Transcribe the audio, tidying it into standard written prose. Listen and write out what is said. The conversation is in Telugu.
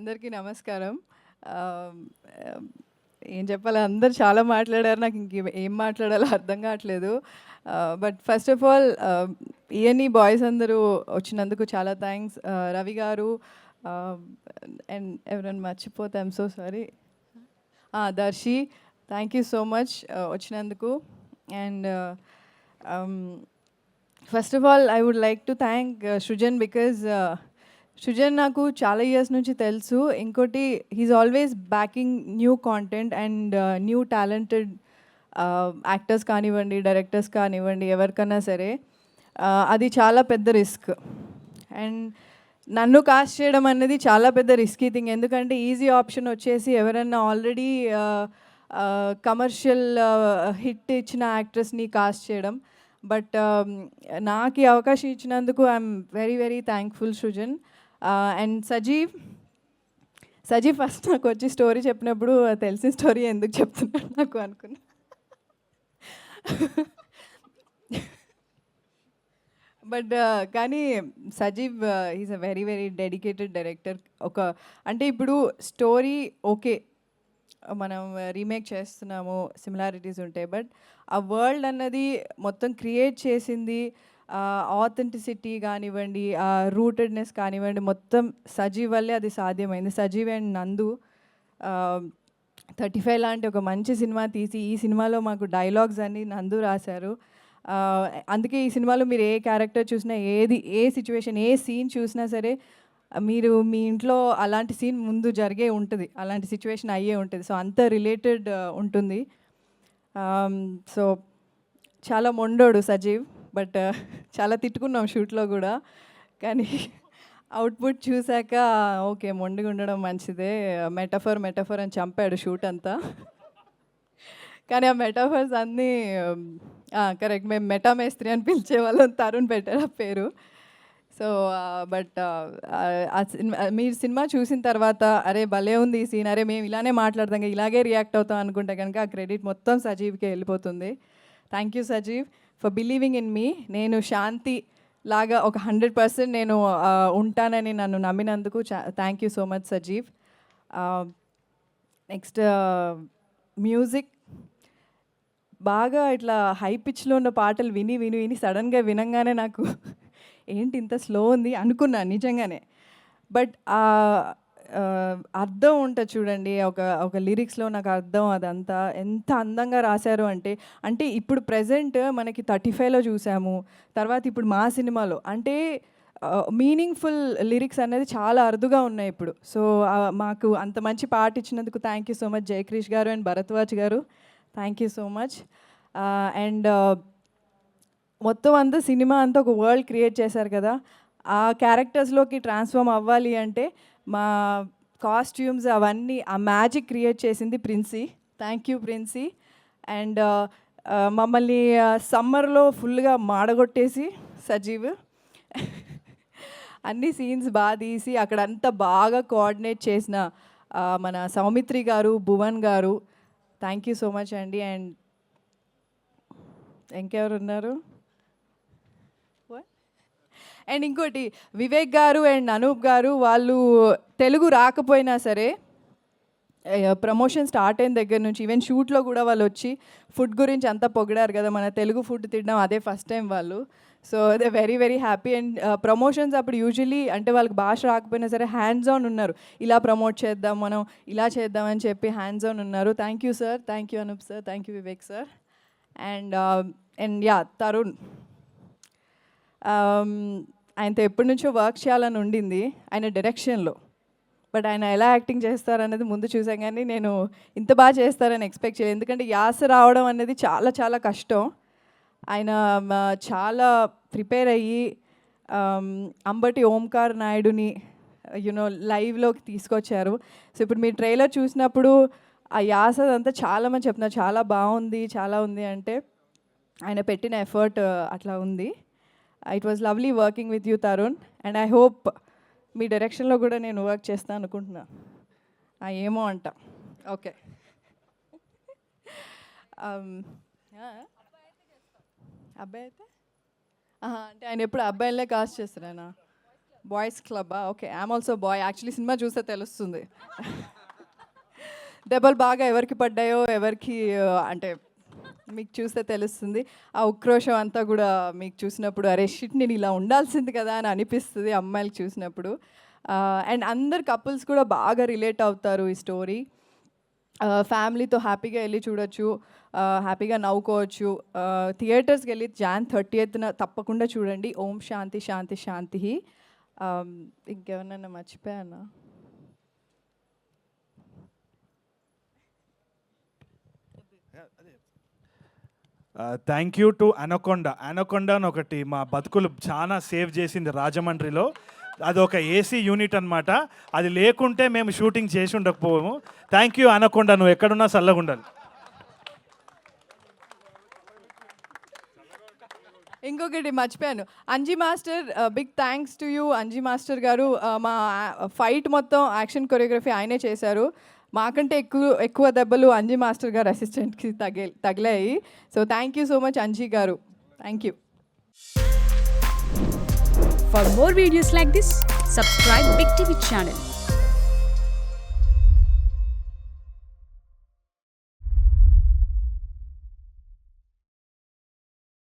అందరికీ నమస్కారం. ఆహ్, ఆహ్, ఏం చెప్పాలి, అందరూ చాలా మాట్లాడారు. నాకు ఏం మాట్లాడాలో అర్థం కావట్లేదు. But first of all ENE boys అందరూ వచ్చినందుకు చాలా థ్యాంక్స్. రవి గారు అండ్ ఎవరైనా మర్చిపోతే I'm so sorry. Darshi, thank you so much వచ్చినందుకు. And first of all I would like to thank Srujan because Srujan నాకు చాలా ఇయర్స్ నుంచి తెలుసు. ఇంకోటి he's always backing new content and new talented actors కానివ్వండి, డైరెక్టర్స్ కానివ్వండి, ఎవరికన్నా సరే అది చాలా పెద్ద రిస్క్. అండ్ నన్ను కాస్ట్ చేయడం అనేది చాలా పెద్ద రిస్కీ థింగ్. ఎందుకంటే ఈజీ ఆప్షన్ వచ్చేసి ఎవరన్నా ఆల్రెడీ కమర్షియల్ హిట్ ఇచ్చిన యాక్ట్రెస్ని కాస్ట్ చేయడం. బట్ నాకు ఈ అవకాశం ఇచ్చినందుకు I'm very very thankful Srujan. And Sajeev first నాకు వచ్చి స్టోరీ చెప్పినప్పుడు తెలిసిన స్టోరీ ఎందుకు చెప్తున్నాడు నాకు అనుకున్నా. బట్ కానీ Sajeev is a very very dedicated director. అంటే ఇప్పుడు స్టోరీ ఓకే, మనం రీమేక్ చేస్తున్నాము, సిమిలారిటీస్ ఉంటాయి, బట్ ఆ వరల్డ్ అన్నది మొత్తం క్రియేట్ చేసింది, ఆథెంటిసిటీ కానివ్వండి, ఆ రూటెడ్నెస్ కానివ్వండి, మొత్తం సజీవ్ వల్లే అది సాధ్యమైంది. సజీవ్ అండ్ నందు 35 లాంటి ఒక మంచి సినిమా తీసి ఈ సినిమాలో మాకు డైలాగ్స్ అన్నీ నందు రాశారు. అందుకే ఈ సినిమాలో మీరు ఏ క్యారెక్టర్ చూసినా, ఏ సిచ్యువేషన్, ఏ సీన్ చూసినా సరే మీరు మీ ఇంట్లో అలాంటి సీన్ ముందు జరిగే ఉంటుంది, అలాంటి సిచ్యువేషన్ అయ్యే ఉంటుంది. సో అంత రిలేటెడ్ ఉంటుంది. సో చాలా మొండోడు సజీవ్, బట్ చాలా తిట్టుకున్నాం షూట్లో కూడా. కానీ అవుట్పుట్ చూశాక ఓకే, మొండిగా ఉండడం మంచిదే, మెటఫర్ అని చంపాడు షూట్ అంతా. కానీ ఆ మెటాఫర్స్ అన్నీ కరెక్ట్. మేము మెటామేస్త్రి అని పిలిచేవాళ్ళం, తరుణ్ పెట్టారు ఆ పేరు. సో బట్ మీరు సినిమా చూసిన తర్వాత అరే భలే ఉంది ఈ సీన్, అరే మేము ఇలానే మాట్లాడతాం, ఇలాగే రియాక్ట్ అవుతాం అనుకుంటే కనుక ఆ క్రెడిట్ మొత్తం సజీవ్కే వెళ్ళిపోతుంది. Thank you Sajeev for believing in me. నేను శాంతి లాగా ఒక 100% నేను ఉంటానని నన్ను నమ్మినందుకు thank you so much Sajeev. Next music బాగా ఇట్లా హై పిచ్లో ఉన్న పాటలు విని విని విని సడన్గా వినంగానే నాకు ఏంటి ఇంత స్లో ఉంది అనుకున్నాను నిజంగానే. బట్ అర్థం ఉంటుంది చూడండి, ఒక లిరిక్స్లో నాకు అర్థం, అదంతా ఎంత అందంగా రాశారు అంటే ఇప్పుడు ప్రజెంట్ మనకి 35లో చూసాము, తర్వాత ఇప్పుడు మా సినిమాలో అంటే మీనింగ్ఫుల్ లిరిక్స్ అనేది చాలా అరుదుగా ఉన్నాయి ఇప్పుడు. సో మాకు అంత మంచి పాట ఇచ్చినందుకు thank you so much Jaykrish గారు అండ్ భరద్వాజ్ గారు, thank you so much. And మొత్తం అంతా సినిమా అంతా ఒక వరల్డ్ క్రియేట్ చేశారు కదా, ఆ క్యారెక్టర్స్లోకి ట్రాన్స్ఫార్మ్ అవ్వాలి అంటే మా కాస్ట్యూమ్స్ అవన్నీ ఆ మ్యాజిక్ క్రియేట్ చేసింది Princy. Thank you Princy. And మమ్మల్ని సమ్మర్లో ఫుల్గా మాడగొట్టేసి సజీవ్ అన్ని సీన్స్ బాగా తీసి అక్కడంతా బాగా కోఆర్డినేట్ చేసిన మన సౌమిత్రి గారు, భువన్ గారు, థ్యాంక్ యూ సో మచ్ అండి. అండ్ ఇంకెవరు ఉన్నారు, అండ్ ఇంకోటి వివేక్ గారు అండ్ అనూప్ గారు, వాళ్ళు తెలుగు రాకపోయినా సరే ప్రమోషన్ స్టార్ట్ అయిన దగ్గర నుంచి ఈవెన్ షూట్లో కూడా వాళ్ళు వచ్చి ఫుడ్ గురించి అంతా పొగిడారు కదా, మన తెలుగు ఫుడ్ తినడం అదే ఫస్ట్ టైం వాళ్ళు. So they very very happy. And promotions అప్పుడు యూజువలీ అంటే వాళ్ళకి భాష రాకపోయినా సరే హ్యాండ్స్ ఆన్ ఉన్నారు, ఇలా ప్రమోట్ చేద్దాం, మనం ఇలా చేద్దామని చెప్పి హ్యాండ్స్ ఆన్ ఉన్నారు. Thank you sir, thank you Anoop sir, thank you Vivek sir. And yeah Tarun, ఆయనతో ఎప్పటి నుంచో వర్క్ చేయాలని ఉండింది ఆయన డైరెక్షన్లో, బట్ ఆయన ఎలా యాక్టింగ్ చేస్తారనేది ముందు చూసాం, కానీ నేను ఇంత బాగా చేస్తారని ఎక్స్పెక్ట్ చేయలేదు. ఎందుకంటే యాస రావడం అనేది చాలా చాలా కష్టం. ఆయన చాలా ప్రిపేర్ అయ్యి అంబటి ఓంకార్ నాయుడుని యూనో లైవ్లోకి తీసుకొచ్చారు. సో ఇప్పుడు మీ ట్రైలర్ చూసినప్పుడు ఆ యాస అంతా చాలామంది చెప్తున్నారు చాలా బాగుంది, చాలా ఉంది అంటే ఆయన పెట్టిన ఎఫర్ట్ అట్లా ఉంది. It was lovely working with you Tarun, and I hope మీ డైరెక్షన్లో కూడా నేను వర్క్ చేస్తాను అనుకుంటున్నా. ఏమో అంట. ఓకే. అబ్బాయి అయితే అంటే ఆయన ఎప్పుడు అబ్బాయిలే కాస్ట్ చేస్తారా? బాయ్స్ క్లబ్బా? Okay. I'm also boy. Actually cinema చూస్తే తెలుస్తుంది. దెబ్బలు బాగా ఎవరికి పడ్డాయో, ఎవరికి అంటే మీకు చూస్తే తెలుస్తుంది. ఆ ఉక్రోషం అంతా కూడా మీకు చూసినప్పుడు అరే షిట్ నేను ఇలా ఉండాల్సింది కదా అని అనిపిస్తుంది అమ్మాయిలకి చూసినప్పుడు. అండ్ అందరు కపుల్స్ కూడా బాగా రిలేట్ అవుతారు ఈ స్టోరీ. ఫ్యామిలీతో హ్యాపీగా వెళ్ళి చూడొచ్చు, హ్యాపీగా నవ్వుకోవచ్చు. థియేటర్స్కి వెళ్ళి Jan 30th తప్పకుండా చూడండి. ఓం శాంతి శాంతి శాంతి. ఇంకేమన్నా మర్చిపోయానా? Thank you to Anaconda. Anaconda అని ఒకటి మా బతుకులు చాలా సేవ్ చేసింది రాజమండ్రిలో. అది ఒక ఏసీ యూనిట్ అనమాట. అది లేకుంటే మేము షూటింగ్ చేసి ఉండకపోము. థ్యాంక్ యూ అనకొండ, నువ్వు ఎక్కడున్నా చల్లగా ఉండాలి. ఇంకొకటి మర్చిపోయాను, Anji master, big thanks to you Anji master గారు. మా ఫైట్ మొత్తం యాక్షన్ కొరియోగ్రఫీ ఆయనే చేశారు. మాకంటే ఎక్కువ దెబ్బలు అంజీ మాస్టర్ గారు అసిస్టెంట్కి తగిలాయి. So thank you so much Anji garu. Thank you. For more videos like this, subscribe Big TV channel.